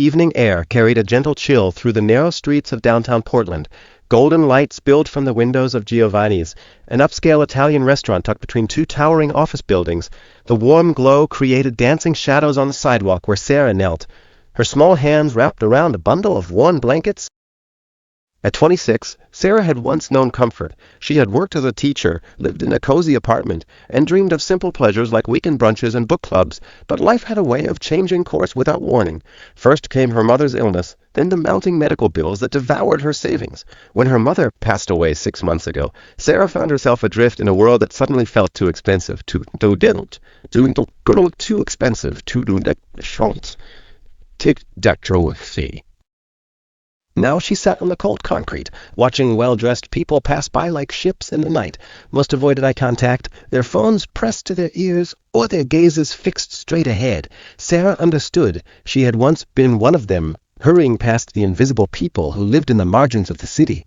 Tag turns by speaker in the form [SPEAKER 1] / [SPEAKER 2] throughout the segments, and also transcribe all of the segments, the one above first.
[SPEAKER 1] Evening air carried a gentle chill through the narrow streets of downtown Portland. Golden light spilled from the windows of Giovanni's, an upscale Italian restaurant tucked between two towering office buildings. The warm glow created dancing shadows on the sidewalk where Sarah knelt, her small hands wrapped around a bundle of warm blankets. At 26, Sarah had once known comfort. She had worked as a teacher, lived in a cozy apartment, and dreamed of simple pleasures like weekend brunches and book clubs. But life had a way of changing course without warning. First came her mother's illness, then the mounting medical bills that devoured her savings. When her mother passed away 6 months ago, Sarah found herself adrift in a world that suddenly felt too expensive, too expensive, too. Now she sat on the cold concrete, watching well-dressed people pass by like ships in the night. Most avoided eye contact, their phones pressed to their ears or their gazes fixed straight ahead. Sarah understood. She had once been one of them, hurrying past the invisible people who lived in the margins of the city.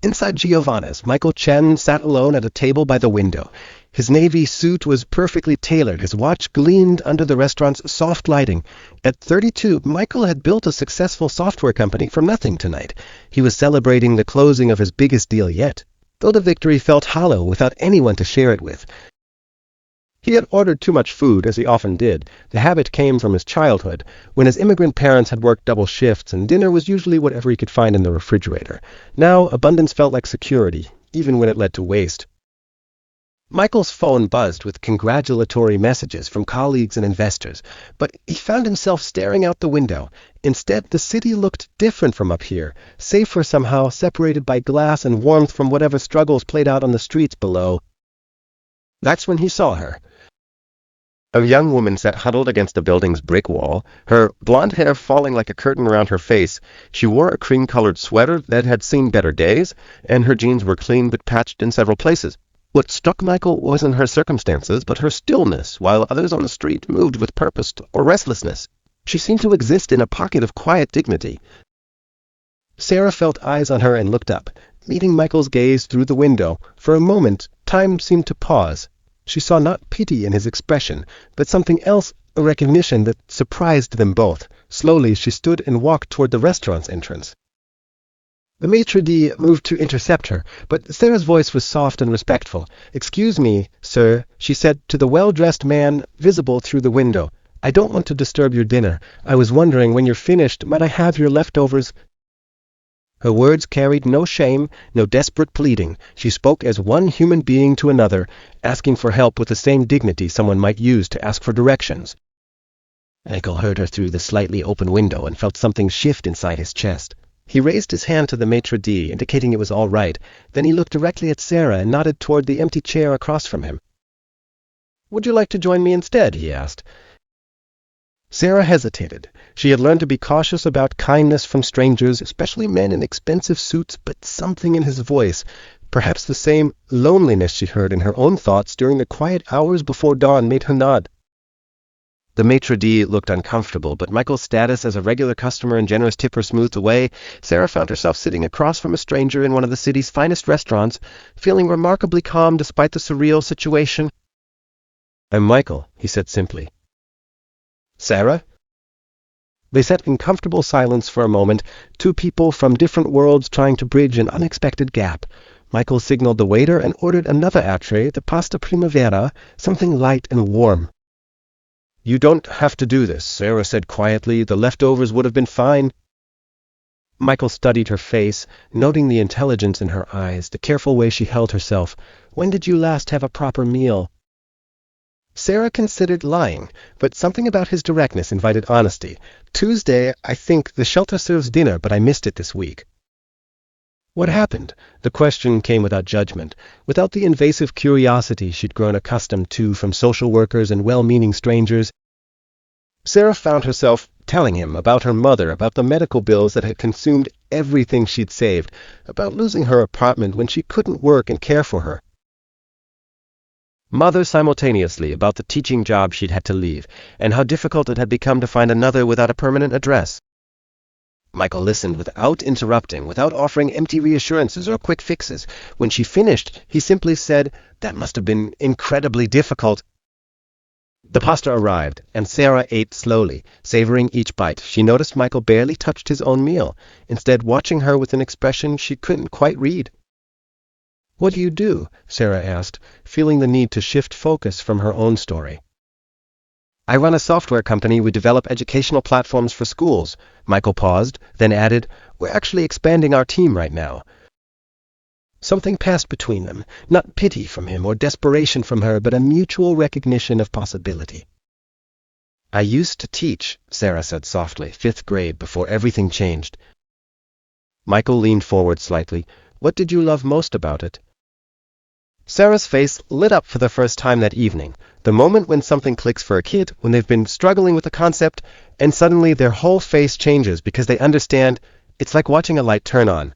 [SPEAKER 1] Inside Giovanna's, Michael Chen sat alone at a table by the window. His navy suit was perfectly tailored. His watch gleamed under the restaurant's soft lighting. At 32, Michael had built a successful software company from nothing tonight. He was celebrating the closing of his biggest deal yet, though the victory felt hollow without anyone to share it with. He had ordered too much food, as he often did. The habit came from his childhood, when his immigrant parents had worked double shifts, and dinner was usually whatever he could find in the refrigerator. Now, abundance felt like security, even when it led to waste. Michael's phone buzzed with congratulatory messages from colleagues and investors, but he found himself staring out the window. Instead, the city looked different from up here, safer somehow, separated by glass and warmth from whatever struggles played out on the streets below. That's when he saw her. A young woman sat huddled against the building's brick wall, her blonde hair falling like a curtain around her face. She wore a cream-colored sweater that had seen better days, and her jeans were clean but patched in several places. What struck Michael wasn't her circumstances, but her stillness, while others on the street moved with purpose or restlessness. She seemed to exist in a pocket of quiet dignity. Sarah felt eyes on her and looked up, meeting Michael's gaze through the window. For a moment, time seemed to pause. She saw not pity in his expression, but something else, a recognition that surprised them both. Slowly she stood and walked toward the restaurant's entrance. The maitre d' moved to intercept her, but Sarah's voice was soft and respectful. "Excuse me, sir," she said to the well-dressed man visible through the window. "I don't want to disturb your dinner. I was wondering, when you're finished, might I have your leftovers?" Her words carried no shame, no desperate pleading. She spoke as one human being to another, asking for help with the same dignity someone might use to ask for directions. Michael heard her through the slightly open window and felt something shift inside his chest. He raised his hand to the maitre d', indicating it was all right. Then he looked directly at Sarah and nodded toward the empty chair across from him. "Would you like to join me instead?" he asked. Sarah hesitated. She had learned to be cautious about kindness from strangers, especially men in expensive suits, but something in his voice, perhaps the same loneliness she heard in her own thoughts during the quiet hours before dawn, made her nod. The maitre d' looked uncomfortable, but Michael's status as a regular customer and generous tipper smoothed away. Sarah found herself sitting across from a stranger in one of the city's finest restaurants, feeling remarkably calm despite the surreal situation. "I'm Michael," he said simply. "Sarah?" They sat in comfortable silence for a moment, two people from different worlds trying to bridge an unexpected gap. Michael signaled the waiter and ordered another entree, the pasta primavera, something light and warm. "You don't have to do this," Sarah said quietly. "The leftovers would have been fine." Michael studied her face, noting the intelligence in her eyes, the careful way she held herself. "When did you last have a proper meal?" Sarah considered lying, but something about his directness invited honesty. "Tuesday, I think. The shelter serves dinner, but I missed it this week." What happened? The question came without judgment, without the invasive curiosity she'd grown accustomed to from social workers and well-meaning strangers. Sarah found herself telling him about her mother, about the medical bills that had consumed everything she'd saved, about losing her apartment when she couldn't work and care for her mother simultaneously, about the teaching job she'd had to leave, and how difficult it had become to find another without a permanent address. Michael listened without interrupting, without offering empty reassurances or quick fixes. When she finished, he simply said, "That must have been incredibly difficult." The pasta arrived, and Sarah ate slowly, savoring each bite. She noticed Michael barely touched his own meal, instead watching her with an expression she couldn't quite read. "What do you do?" Sarah asked, feeling the need to shift focus from her own story. "I run a software company. We develop educational platforms for schools." Michael paused, then added, "We're actually expanding our team right now." Something passed between them, not pity from him or desperation from her, but a mutual recognition of possibility. "I used to teach," Sarah said softly, 5th grade, before everything changed. Michael leaned forward slightly. "What did you love most about it?" Sarah's face lit up for the first time that evening, the moment when something clicks for a kid, when they've been struggling with a concept, and suddenly their whole face changes because they understand. It's like watching a light turn on.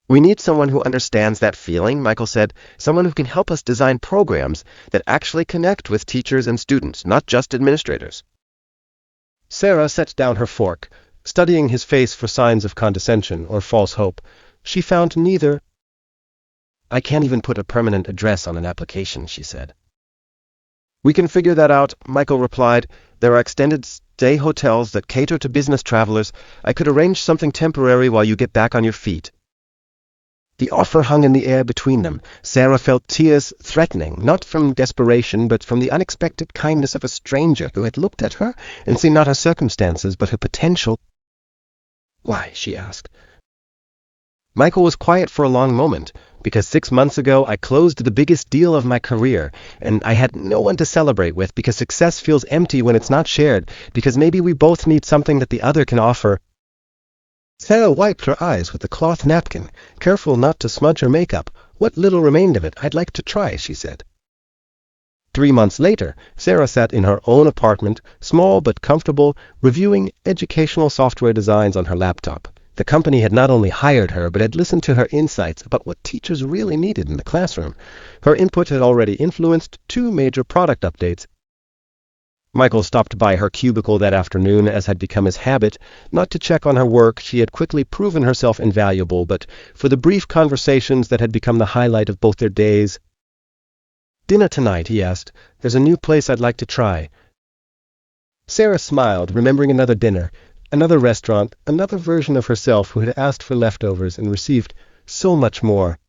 [SPEAKER 1] "We need someone who understands that feeling," Michael said, "someone who can help us design programs that actually connect with teachers and students, not just administrators." Sarah set down her fork, studying his face for signs of condescension or false hope. She found neither. "I can't even put a permanent address on an application," she said. "We can figure that out," Michael replied. "There are extended stay hotels that cater to business travelers. I could arrange something temporary while you get back on your feet." The offer hung in the air between them. Sarah felt tears threatening, not from desperation, but from the unexpected kindness of a stranger who had looked at her and seen not her circumstances, but her potential. "Why?" she asked. Michael was quiet for a long moment. "Because 6 months ago I closed the biggest deal of my career, and I had no one to celebrate with, because success feels empty when it's not shared, because maybe we both need something that the other can offer." Sarah wiped her eyes with a cloth napkin, careful not to smudge her makeup. "What little remained of it I'd like to try," she said. 3 months later, Sarah sat in her own apartment, small but comfortable, reviewing educational software designs on her laptop. The company had not only hired her, but had listened to her insights about what teachers really needed in the classroom. Her input had already influenced 2 major product updates. Michael stopped by her cubicle that afternoon, as had become his habit, not to check on her work. She had quickly proven herself invaluable, but for the brief conversations that had become the highlight of both their days. "Dinner tonight?" he asked. "There's a new place I'd like to try." Sarah smiled, remembering another dinner, another restaurant, another version of herself who had asked for leftovers and received so much more.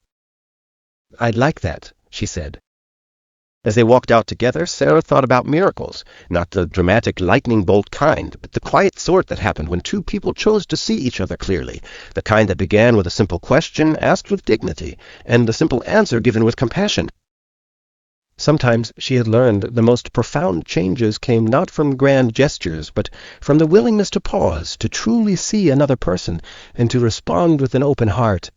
[SPEAKER 1] "I'd like that," she said. As they walked out together, Sarah thought about miracles, not the dramatic lightning bolt kind, but the quiet sort that happened when 2 people chose to see each other clearly, the kind that began with a simple question asked with dignity, and the simple answer given with compassion. Sometimes, she had learned, the most profound changes came not from grand gestures, but from the willingness to pause, to truly see another person, and to respond with an open heart.